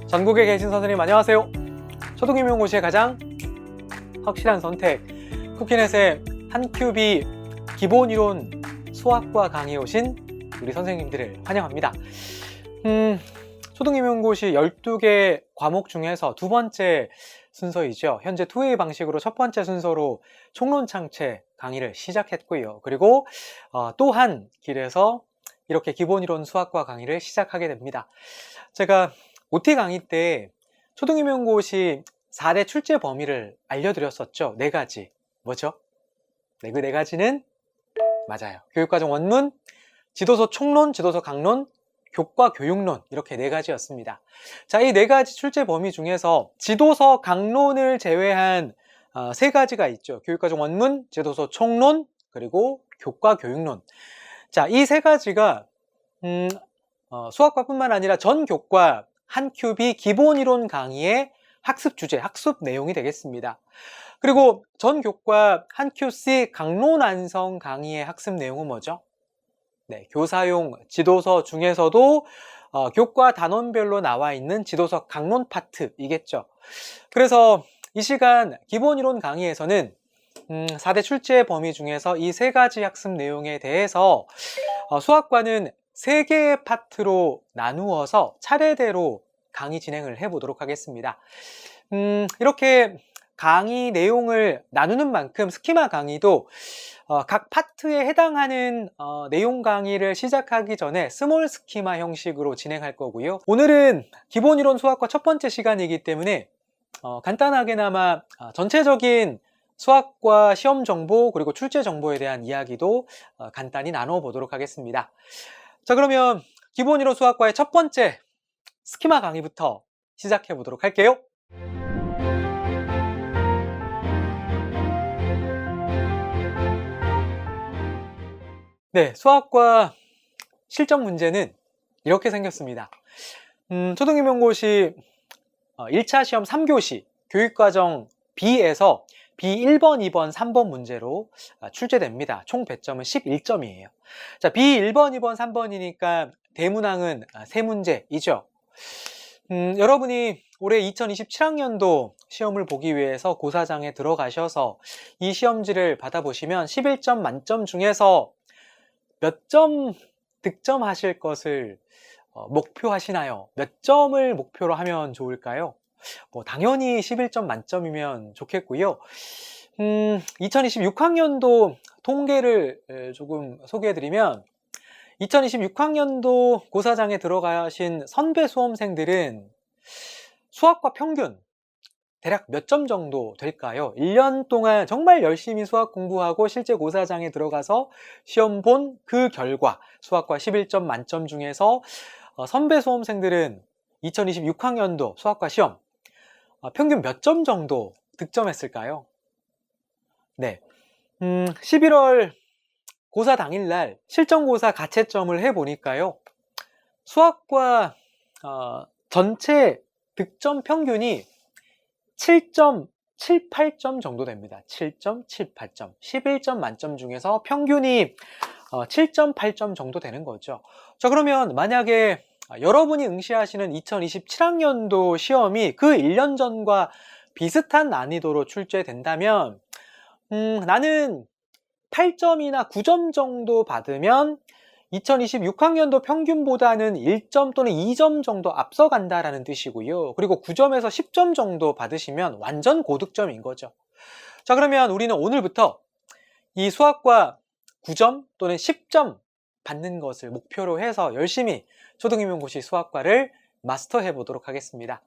전국에 계신 선생님 안녕하세요. 초등임용고시의 가장 확실한 선택 쿠키넷의 한큐비 기본이론 수학과 강의에 오신 우리 선생님들을 환영합니다. 초등임용고시 12개 과목 중에서 두 번째 순서이죠. 현재 2A 방식으로 첫 번째 순서로 총론창체 강의를 시작했고요. 그리고 또한 길에서 이렇게 기본이론 수학과 강의를 시작하게 됩니다. 제가 OT 강의 때 초등임용고시 4대 출제 범위를 알려드렸었죠. 4가지. 뭐죠? 네, 그 4가지는 맞아요. 교육과정 원문, 지도서 총론, 지도서 강론, 교과 교육론 이렇게 4가지였습니다. 자, 이 4가지 출제 범위 중에서 지도서 강론을 제외한 3가지가 있죠. 교육과정 원문, 지도서 총론, 그리고 교과 교육론. 자, 이 3가지가 수학과뿐만 아니라 전 교과 한큐비 기본이론 강의의 학습 주제, 학습 내용이 되겠습니다. 그리고 전 교과 한QC 강론 완성 강의의 학습 내용은 뭐죠? 네, 교사용 지도서 중에서도 교과 단원별로 나와 있는 지도서 강론 파트이겠죠. 그래서 이 시간 기본이론 강의에서는 4대 출제 범위 중에서 이 3가지 학습 내용에 대해서 수학과는 3개의 파트로 나누어서 차례대로 강의 진행을 해보도록 하겠습니다. 이렇게 강의 내용을 나누는 만큼 스키마 강의도 각 파트에 해당하는 내용 강의를 시작하기 전에 스몰 스키마 형식으로 진행할 거고요. 오늘은 기본이론 수학과 첫 번째 시간이기 때문에 간단하게나마 전체적인 수학과 시험 정보 그리고 출제 정보에 대한 이야기도 간단히 나눠보도록 하겠습니다. 자, 그러면 기본이론 수학과의 첫 번째 스키마 강의부터 시작해 보도록 할게요. 네, 수학과 실전 문제는 이렇게 생겼습니다. 초등임용고시 1차 시험 3교시 교육과정 B에서 B 1번, 2번, 3번 문제로 출제됩니다. 총 배점은 11점이에요. 자, B 1번, 2번, 3번이니까 대문항은 3문제이죠. 여러분이 올해 2027학년도 시험을 보기 위해서 고사장에 들어가셔서 이 시험지를 받아보시면 11점 만점 중에서 몇 점 득점하실 것을 목표하시나요? 몇 점을 목표로 하면 좋을까요? 당연히 11점 만점이면 좋겠고요. 2026학년도 통계를 조금 소개해드리면 2026학년도 고사장에 들어가신 선배 수험생들은 수학과 평균 대략 몇 점 정도 될까요? 1년 동안 정말 열심히 수학 공부하고 실제 고사장에 들어가서 시험 본 그 결과 수학과 11점 만점 중에서 선배 수험생들은 2026학년도 수학과 시험 평균 몇 점 정도 득점했을까요? 네, 11월 고사 당일날 실전고사 가채점을 해보니까요. 수학과 전체 득점 평균이 7.78점 정도 됩니다. 7.78점. 11점 만점 중에서 평균이 7.8점 정도 되는 거죠. 자, 그러면 만약에 여러분이 응시하시는 2027학년도 시험이 그 1년 전과 비슷한 난이도로 출제된다면 나는 8점이나 9점 정도 받으면 2026학년도 평균보다는 1점 또는 2점 정도 앞서간다라는 뜻이고요. 그리고 9점에서 10점 정도 받으시면 완전 고득점인 거죠. 자, 그러면 우리는 오늘부터 이 수학과 9점 또는 10점 받는 것을 목표로 해서 열심히 초등임용고시 수학과를 마스터해 보도록 하겠습니다.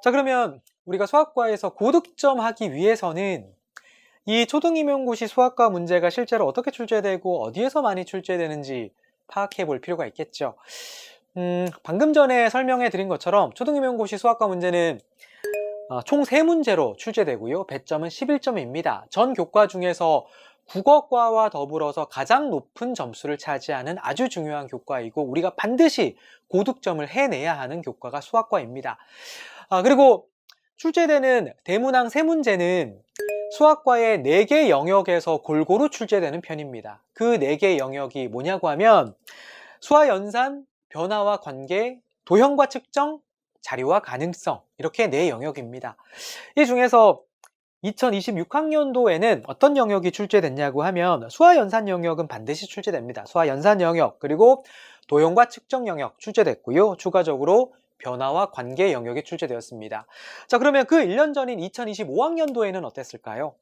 자, 그러면 우리가 수학과에서 고득점 하기 위해서는 이 초등임용고시 수학과 문제가 실제로 어떻게 출제되고 어디에서 많이 출제되는지 파악해 볼 필요가 있겠죠. 방금 전에 설명해 드린 것처럼 초등임용고시 수학과 문제는 총 3문제로 출제되고요. 배점은 11점입니다. 전 교과 중에서 국어과와 더불어서 가장 높은 점수를 차지하는 아주 중요한 교과이고 우리가 반드시 고득점을 해내야 하는 교과가 수학과입니다. 그리고 출제되는 대문항 3문제는 수학과의 4개 영역에서 골고루 출제되는 편입니다. 그 4개 영역이 뭐냐고 하면 수화 연산, 변화와 관계, 도형과 측정, 자료와 가능성, 이렇게 네 영역입니다. 이 중에서 2026학년도에는 어떤 영역이 출제됐냐고 하면 수화연산 영역은 반드시 출제됩니다. 수화연산 영역, 그리고 도형과 측정 영역 출제됐고요. 추가적으로 변화와 관계 영역이 출제되었습니다. 자, 그러면 그 1년 전인 2025학년도에는 어땠을까요?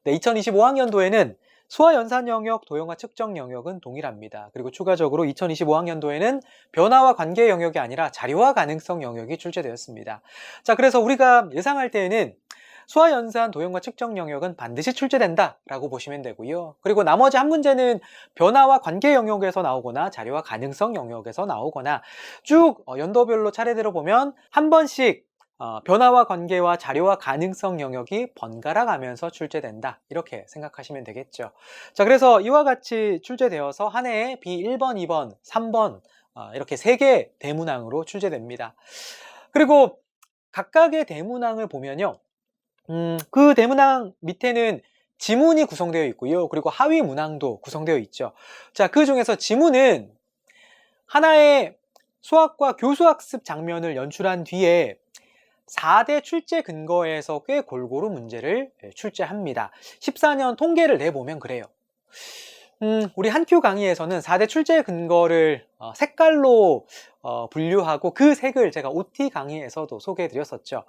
네, 2025학년도에는 수화연산 영역, 도형과 측정 영역은 동일합니다. 그리고 추가적으로 2025학년도에는 변화와 관계 영역이 아니라 자료와 가능성 영역이 출제되었습니다. 자, 그래서 우리가 예상할 때에는 수화연산, 도형과 측정 영역은 반드시 출제된다라고 보시면 되고요. 그리고 나머지 한 문제는 변화와 관계 영역에서 나오거나 자료와 가능성 영역에서 나오거나 쭉 연도별로 차례대로 보면 한 번씩 변화와 관계와 자료와 가능성 영역이 번갈아 가면서 출제된다, 이렇게 생각하시면 되겠죠. 자, 그래서 이와 같이 출제되어서 한 해에 B1번, 2번, 3번 이렇게 3개 대문항으로 출제됩니다. 그리고 각각의 대문항을 보면요, 그 대문항 밑에는 지문이 구성되어 있고요. 그리고 하위 문항도 구성되어 있죠. 자, 그 중에서 지문은 하나의 수학과 교수학습 장면을 연출한 뒤에 4대 출제 근거에서 꽤 골고루 문제를 출제합니다. 14년 통계를 내보면 그래요. 우리 한큐 강의에서는 4대 출제 근거를 색깔로 분류하고 그 색을 제가 OT 강의에서도 소개해 드렸었죠.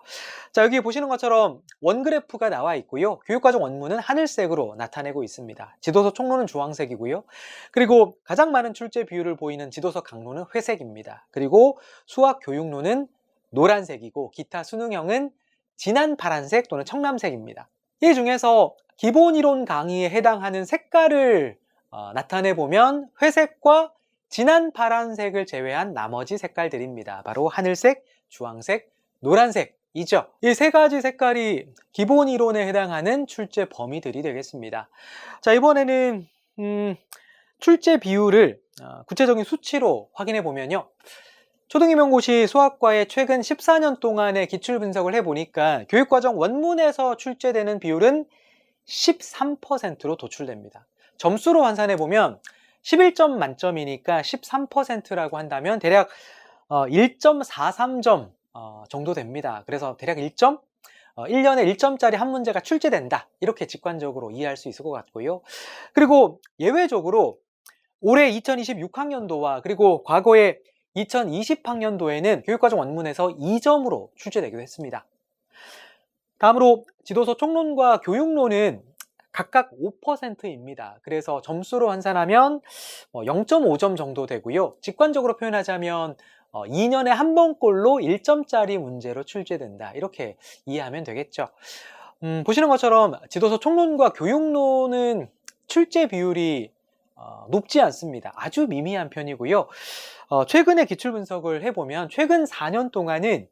자, 여기 보시는 것처럼 원그래프가 나와 있고요. 교육과정 원문은 하늘색으로 나타내고 있습니다. 지도서 총론은 주황색이고요. 그리고 가장 많은 출제 비율을 보이는 지도서 강론은 회색입니다. 그리고 수학 교육론은 노란색이고 기타 수능형은 진한 파란색 또는 청람색입니다. 이 중에서 기본이론 강의에 해당하는 색깔을 나타내보면 회색과 진한 파란색을 제외한 나머지 색깔들입니다. 바로 하늘색, 주황색, 노란색이죠. 이 세 가지 색깔이 기본이론에 해당하는 출제 범위들이 되겠습니다. 자, 이번에는 출제 비율을 구체적인 수치로 확인해 보면요, 초등임용고시 수학과의 최근 14년 동안의 기출 분석을 해보니까 교육과정 원문에서 출제되는 비율은 13%로 도출됩니다. 점수로 환산해보면 11점 만점이니까 13%라고 한다면 대략 1.43점 정도 됩니다. 그래서 대략 1점? 1년에 1점짜리 한 문제가 출제된다, 이렇게 직관적으로 이해할 수 있을 것 같고요. 그리고 예외적으로 올해 2026학년도와 그리고 과거에 2020학년도에는 교육과정 원문에서 2점으로 출제되기도 했습니다. 다음으로 지도서 총론과 교육론은 각각 5%입니다. 그래서 점수로 환산하면 0.5점 정도 되고요. 직관적으로 표현하자면 2년에 한 번꼴로 1점짜리 문제로 출제된다, 이렇게 이해하면 되겠죠. 보시는 것처럼 지도서 총론과 교육론은 출제 비율이 높지 않습니다. 아주 미미한 편이고요. 최근에 기출 분석을 해보면 최근 4년 동안은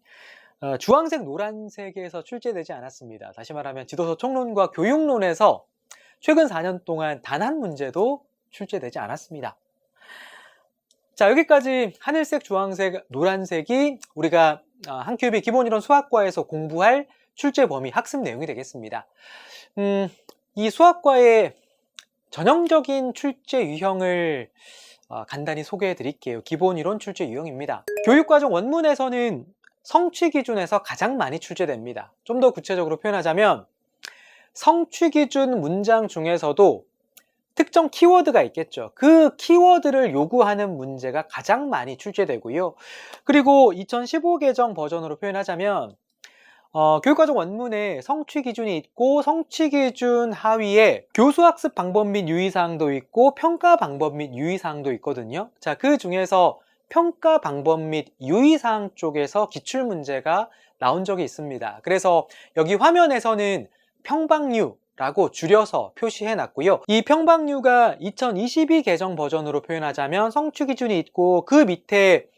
주황색, 노란색에서 출제되지 않았습니다. 다시 말하면 지도서 총론과 교육론에서 최근 4년 동안 단 한 문제도 출제되지 않았습니다. 자, 여기까지 하늘색, 주황색, 노란색이 우리가 한큐비 기본이론 수학과에서 공부할 출제 범위, 학습 내용이 되겠습니다. 이 수학과의 전형적인 출제 유형을 간단히 소개해 드릴게요. 기본이론 출제 유형입니다. 교육과정 원문에서는 성취 기준에서 가장 많이 출제됩니다. 좀 더 구체적으로 표현하자면 성취 기준 문장 중에서도 특정 키워드가 있겠죠. 그 키워드를 요구하는 문제가 가장 많이 출제되고요. 그리고 2015 개정 버전으로 표현하자면 교육과정 원문에 성취 기준이 있고 성취 기준 하위에 교수학습 방법 및 유의사항도 있고 평가 방법 및 유의사항도 있거든요. 자, 그 중에서 평가 방법 및 유의사항 쪽에서 기출문제가 나온 적이 있습니다. 그래서 여기 화면에서는 평방류라고 줄여서 표시해 놨고요. 이 평방류가 2022 개정 버전으로 표현하자면 성취 기준이 있고 그 밑에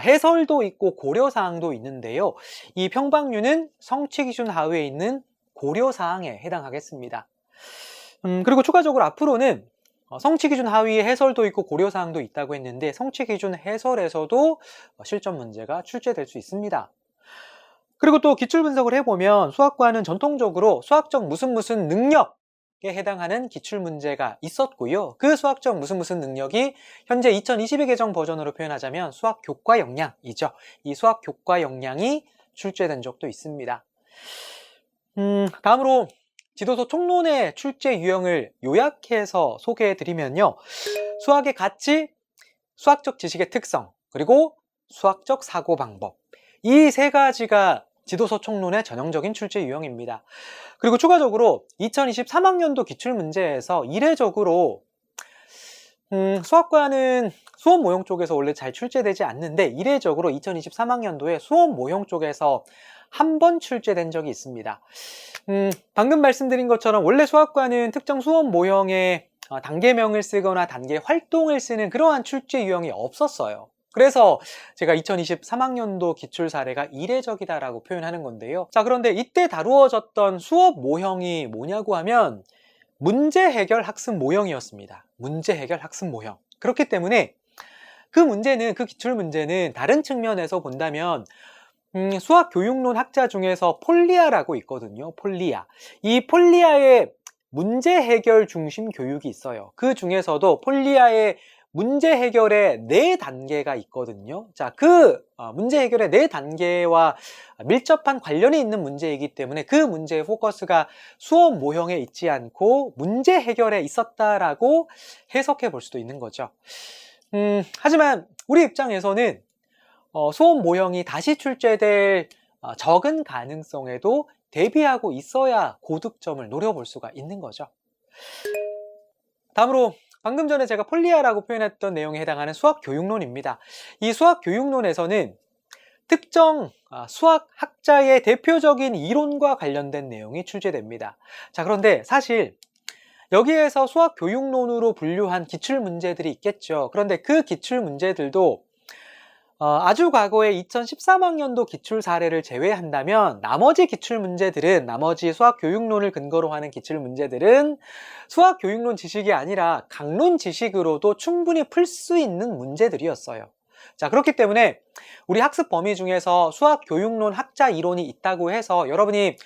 해설도 있고 고려사항도 있는데요. 이 평방류는 성취 기준 하위에 있는 고려사항에 해당하겠습니다. 그리고 추가적으로 앞으로는 성취 기준 하위에 해설도 있고 고려사항도 있다고 했는데 성취 기준 해설에서도 실전 문제가 출제될 수 있습니다. 그리고 또 기출 분석을 해보면 수학과는 전통적으로 수학적 무슨 능력, 해당하는 기출문제가 있었고요. 그 수학적 무슨 능력이 현재 2022 개정 버전으로 표현하자면 수학 교과 역량이죠. 이 수학 교과 역량이 출제된 적도 있습니다. 다음으로 지도서 총론의 출제 유형을 요약해서 소개해드리면요. 수학의 가치, 수학적 지식의 특성, 그리고 수학적 사고방법. 이 세 가지가 지도서 총론의 전형적인 출제 유형입니다. 그리고 추가적으로 2023학년도 기출문제에서 이례적으로 수학과는 수업 모형 쪽에서 원래 잘 출제되지 않는데 이례적으로 2023학년도에 수업 모형 쪽에서 한 번 출제된 적이 있습니다. 방금 말씀드린 것처럼 원래 수학과는 특정 수업 모형에 단계명을 쓰거나 단계 활동을 쓰는 그러한 출제 유형이 없었어요. 그래서 제가 2023학년도 기출 사례가 이례적이다라고 표현하는 건데요. 자, 그런데 이때 다루어졌던 수업 모형이 뭐냐고 하면 문제 해결 학습 모형이었습니다. 문제 해결 학습 모형. 그렇기 때문에 그 기출 문제는 다른 측면에서 본다면 수학 교육론 학자 중에서 폴리아라고 있거든요. 폴리아. 이 폴리아의 문제 해결 중심 교육이 있어요. 그 중에서도 폴리아의 문제 해결의 4단계가 있거든요. 자, 문제 해결의 4단계와 밀접한 관련이 있는 문제이기 때문에 그 문제의 포커스가 수업 모형에 있지 않고 문제 해결에 있었다라고 해석해 볼 수도 있는 거죠. 하지만 우리 입장에서는 수업 모형이 다시 출제될 적은 가능성에도 대비하고 있어야 고득점을 노려볼 수가 있는 거죠. 다음으로 방금 전에 제가 폴리아라고 표현했던 내용에 해당하는 수학 교육론입니다. 이 수학 교육론에서는 특정 수학 학자의 대표적인 이론과 관련된 내용이 출제됩니다. 자, 그런데 사실 여기에서 수학 교육론으로 분류한 기출 문제들이 있겠죠. 그런데 그 기출 문제들도 아주 과거의 2013학년도 기출 사례를 제외한다면 나머지 기출 문제들은, 나머지 수학 교육론을 근거로 하는 기출 문제들은 수학 교육론 지식이 아니라 강론 지식으로도 충분히 풀 수 있는 문제들이었어요. 자, 그렇기 때문에 우리 학습 범위 중에서 수학 교육론 학자 이론이 있다고 해서 여러분이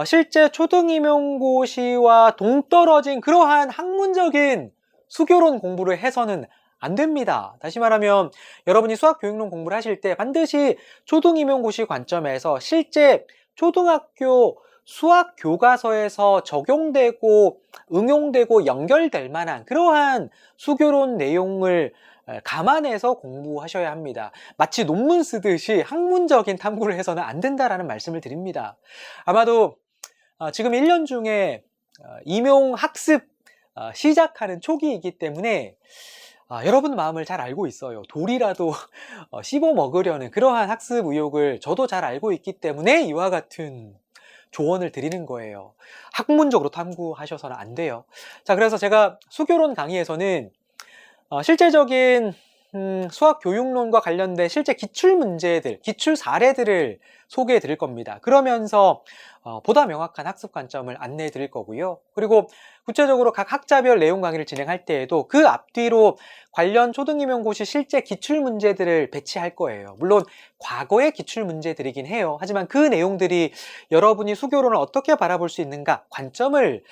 실제 초등임용고시와 동떨어진 그러한 학문적인 수교론 공부를 해서는 안 됩니다. 다시 말하면 여러분이 수학 교육론 공부를 하실 때 반드시 초등임용고시 관점에서 실제 초등학교 수학 교과서에서 적용되고 응용되고 연결될 만한 그러한 수교론 내용을 감안해서 공부하셔야 합니다. 마치 논문 쓰듯이 학문적인 탐구를 해서는 안 된다라는 말씀을 드립니다. 아마도 지금 1년 중에 임용학습 시작하는 초기이기 때문에 여러분 마음을 잘 알고 있어요. 돌이라도 씹어 먹으려는 그러한 학습 의욕을 저도 잘 알고 있기 때문에 이와 같은 조언을 드리는 거예요. 학문적으로 탐구하셔서는 안 돼요. 자, 그래서 제가 수교론 강의에서는 실제적인 수학 교육론과 관련된 실제 기출 문제들, 기출 사례들을 소개해 드릴 겁니다. 그러면서 보다 명확한 학습 관점을 안내해 드릴 거고요. 그리고 구체적으로 각 학자별 내용 강의를 진행할 때에도 그 앞뒤로 관련 초등임용고시 실제 기출 문제들을 배치할 거예요. 물론 과거의 기출 문제들이긴 해요. 하지만 그 내용들이 여러분이 수교론을 어떻게 바라볼 수 있는가 관점을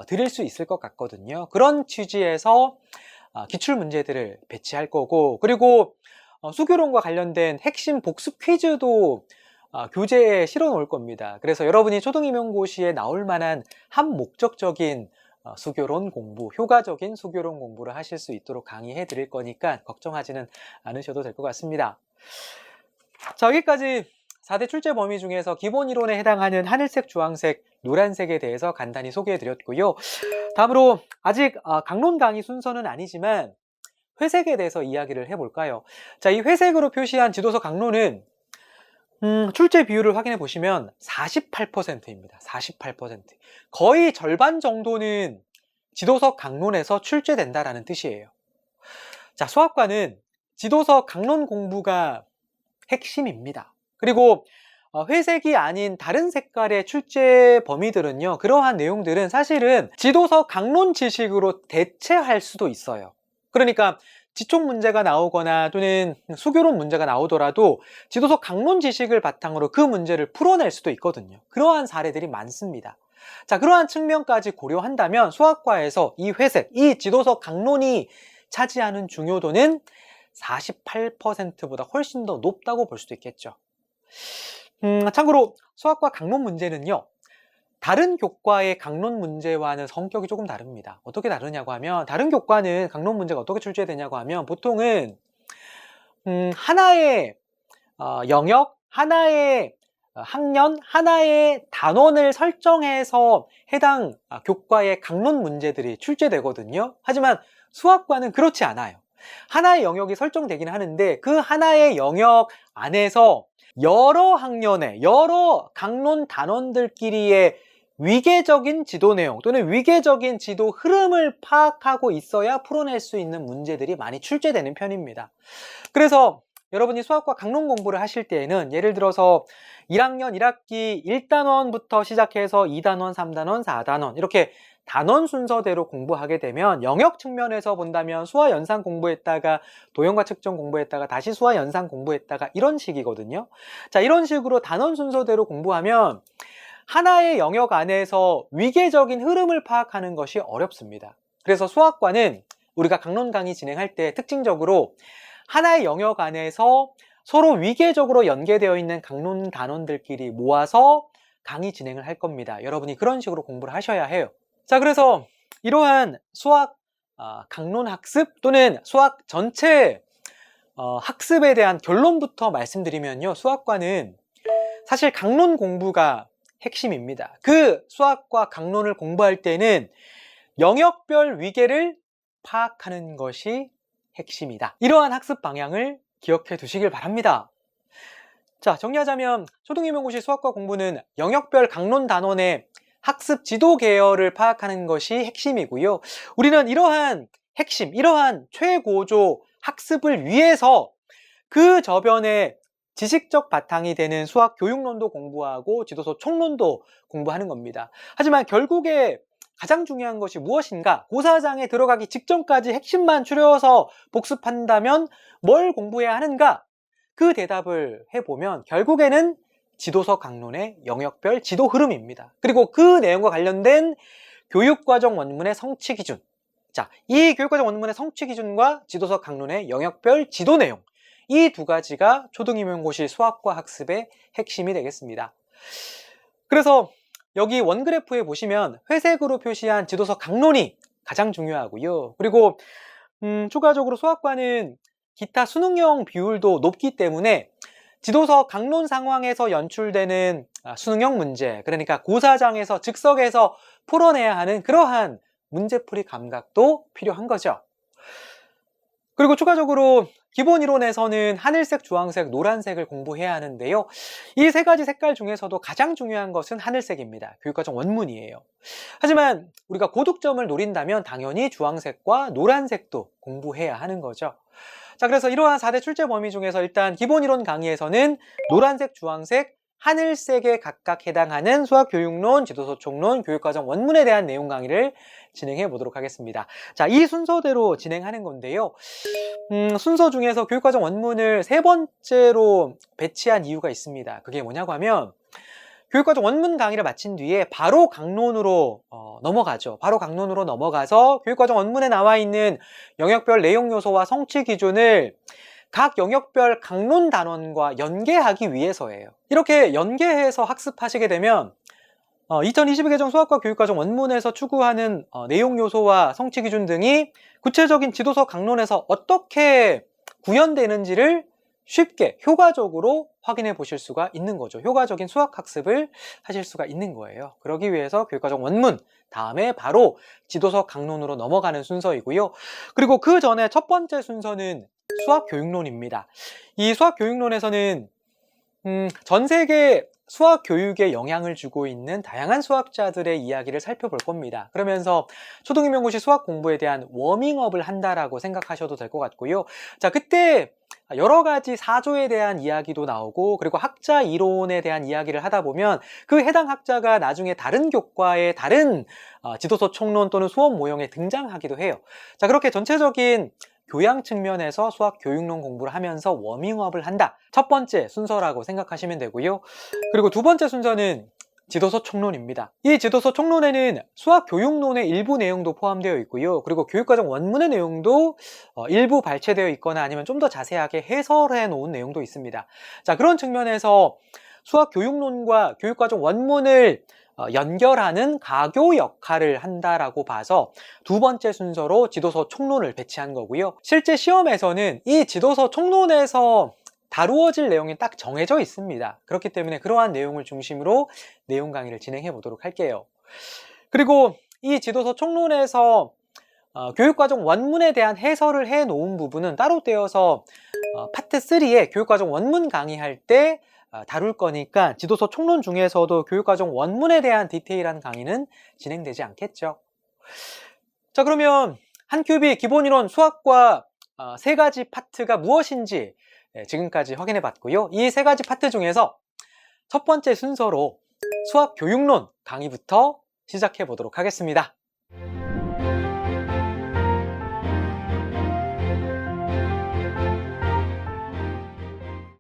드릴 수 있을 것 같거든요. 그런 취지에서 기출 문제들을 배치할 거고, 그리고 수교론과 관련된 핵심 복습 퀴즈도 교재에 실어 놓을 겁니다. 그래서 여러분이 초등임용고시에 나올 만한 한 목적적인 수교론 공부, 효과적인 수교론 공부를 하실 수 있도록 강의해 드릴 거니까 걱정하지는 않으셔도 될 것 같습니다. 자, 여기까지 4대 출제 범위 중에서 기본 이론에 해당하는 하늘색, 주황색, 노란색에 대해서 간단히 소개해 드렸고요. 다음으로 아직 강론 강의 순서는 아니지만 회색에 대해서 이야기를 해볼까요? 자, 이 회색으로 표시한 지도서 강론은 출제 비율을 확인해 보시면 48%입니다. 48%. 거의 절반 정도는 지도서 강론에서 출제된다라는 뜻이에요. 자, 수학과는 지도서 강론 공부가 핵심입니다. 그리고 회색이 아닌 다른 색깔의 출제 범위들은요, 그러한 내용들은 사실은 지도서 강론 지식으로 대체할 수도 있어요. 그러니까 지촉 문제가 나오거나 또는 수교론 문제가 나오더라도 지도서 강론 지식을 바탕으로 그 문제를 풀어낼 수도 있거든요. 그러한 사례들이 많습니다. 자, 그러한 측면까지 고려한다면 수학과에서 이 회색, 이 지도서 강론이 차지하는 중요도는 48%보다 훨씬 더 높다고 볼 수도 있겠죠. 참고로 수학과 강론 문제는요, 다른 교과의 강론 문제와는 성격이 조금 다릅니다. 어떻게 다르냐고 하면, 다른 교과는 강론 문제가 어떻게 출제되냐고 하면 보통은 하나의 영역, 하나의 학년, 하나의 단원을 설정해서 해당 교과의 강론 문제들이 출제되거든요. 하지만 수학과는 그렇지 않아요. 하나의 영역이 설정되긴 하는데 그 하나의 영역 안에서 여러 학년의 여러 강론 단원들끼리의 위계적인 지도 내용 또는 위계적인 지도 흐름을 파악하고 있어야 풀어낼 수 있는 문제들이 많이 출제되는 편입니다. 그래서 여러분이 수학과 강론 공부를 하실 때에는 예를 들어서 1학년 1학기 1단원부터 시작해서 2단원, 3단원, 4단원 이렇게 단원 순서대로 공부하게 되면 영역 측면에서 본다면 수화 연산 공부했다가 도형과 측정 공부했다가 다시 수화 연산 공부했다가 이런 식이거든요. 자, 이런 식으로 단원 순서대로 공부하면 하나의 영역 안에서 위계적인 흐름을 파악하는 것이 어렵습니다. 그래서 수학과는 우리가 강론 강의 진행할 때 특징적으로 하나의 영역 안에서 서로 위계적으로 연계되어 있는 강론 단원들끼리 모아서 강의 진행을 할 겁니다. 여러분이 그런 식으로 공부를 하셔야 해요. 자, 그래서 이러한 수학 강론 학습 또는 수학 전체 학습에 대한 결론부터 말씀드리면요, 수학과는 사실 강론 공부가 핵심입니다. 그 수학과 강론을 공부할 때는 영역별 위계를 파악하는 것이 핵심이다. 이러한 학습 방향을 기억해 두시길 바랍니다. 자, 정리하자면 초등임용고시 수학과 공부는 영역별 강론 단원의 학습 지도 계열을 파악하는 것이 핵심이고요. 우리는 이러한 핵심, 이러한 최고조 학습을 위해서 그 저변에 지식적 바탕이 되는 수학 교육론도 공부하고 지도서 총론도 공부하는 겁니다. 하지만 결국에 가장 중요한 것이 무엇인가? 고사장에 들어가기 직전까지 핵심만 추려서 복습한다면 뭘 공부해야 하는가? 그 대답을 해보면 결국에는 지도서 강론의 영역별 지도 흐름입니다. 그리고 그 내용과 관련된 교육과정 원문의 성취 기준. 자, 이 교육과정 원문의 성취 기준과 지도서 강론의 영역별 지도 내용. 이 두 가지가 초등임용고시 수학과 학습의 핵심이 되겠습니다. 그래서 여기 원그래프에 보시면 회색으로 표시한 지도서 강론이 가장 중요하고요. 그리고 추가적으로 수학과는 기타 수능형 비율도 높기 때문에 지도서 강론 상황에서 연출되는 수능형 문제, 그러니까 고사장에서 즉석에서 풀어내야 하는 그러한 문제풀이 감각도 필요한 거죠. 그리고 추가적으로 기본 이론에서는 하늘색, 주황색, 노란색을 공부해야 하는데요. 이 세 가지 색깔 중에서도 가장 중요한 것은 하늘색입니다. 교육과정 원문이에요. 하지만 우리가 고득점을 노린다면 당연히 주황색과 노란색도 공부해야 하는 거죠. 자, 그래서 이러한 4대 출제 범위 중에서 일단 기본 이론 강의에서는 노란색, 주황색, 하늘색에 각각 해당하는 수학교육론, 지도서 총론, 교육과정 원문에 대한 내용 강의를 진행해 보도록 하겠습니다. 자, 이 순서대로 진행하는 건데요. 순서 중에서 교육과정 원문을 세 번째로 배치한 이유가 있습니다. 그게 뭐냐고 하면 교육과정 원문 강의를 마친 뒤에 바로 강론으로 넘어가죠. 바로 강론으로 넘어가서 교육과정 원문에 나와 있는 영역별 내용 요소와 성취 기준을 각 영역별 강론 단원과 연계하기 위해서예요. 이렇게 연계해서 학습하시게 되면 2022 개정 수학과 교육과정 원문에서 추구하는 내용 요소와 성취 기준 등이 구체적인 지도서 강론에서 어떻게 구현되는지를 쉽게 효과적으로 확인해 보실 수가 있는 거죠. 효과적인 수학 학습을 하실 수가 있는 거예요. 그러기 위해서 교육과정 원문 다음에 바로 지도서 강론으로 넘어가는 순서이고요. 그리고 그 전에 첫 번째 순서는 수학 교육론입니다. 이 수학 교육론에서는 전 세계 수학 교육에 영향을 주고 있는 다양한 수학자들의 이야기를 살펴볼 겁니다. 그러면서 초등임용고시 수학 공부에 대한 워밍업을 한다라고 생각하셔도 될 것 같고요. 자, 그때 여러 가지 사조에 대한 이야기도 나오고 그리고 학자 이론에 대한 이야기를 하다 보면 그 해당 학자가 나중에 다른 교과의 다른 지도서 총론 또는 수업 모형에 등장하기도 해요. 자, 그렇게 전체적인 교양 측면에서 수학 교육론 공부를 하면서 워밍업을 한다. 첫 번째 순서라고 생각하시면 되고요. 그리고 두 번째 순서는 지도서 총론입니다. 이 지도서 총론에는 수학 교육론의 일부 내용도 포함되어 있고요. 그리고 교육과정 원문의 내용도 일부 발췌되어 있거나 아니면 좀 더 자세하게 해설해 놓은 내용도 있습니다. 자, 그런 측면에서 수학 교육론과 교육과정 원문을 연결하는 가교 역할을 한다라고 봐서 두 번째 순서로 지도서 총론을 배치한 거고요. 실제 시험에서는 이 지도서 총론에서 다루어질 내용이 딱 정해져 있습니다. 그렇기 때문에 그러한 내용을 중심으로 내용 강의를 진행해 보도록 할게요. 그리고 이 지도서 총론에서 교육과정 원문에 대한 해설을 해 놓은 부분은 따로 떼어서 파트 3에 교육과정 원문 강의할 때 다룰 거니까 지도서 총론 중에서도 교육과정 원문에 대한 디테일한 강의는 진행되지 않겠죠. 자, 그러면 한 큐비 기본이론 수학과 세 가지 파트가 무엇인지 지금까지 확인해 봤고요. 이 세 가지 파트 중에서 첫 번째 순서로 수학 교육론 강의부터 시작해 보도록 하겠습니다.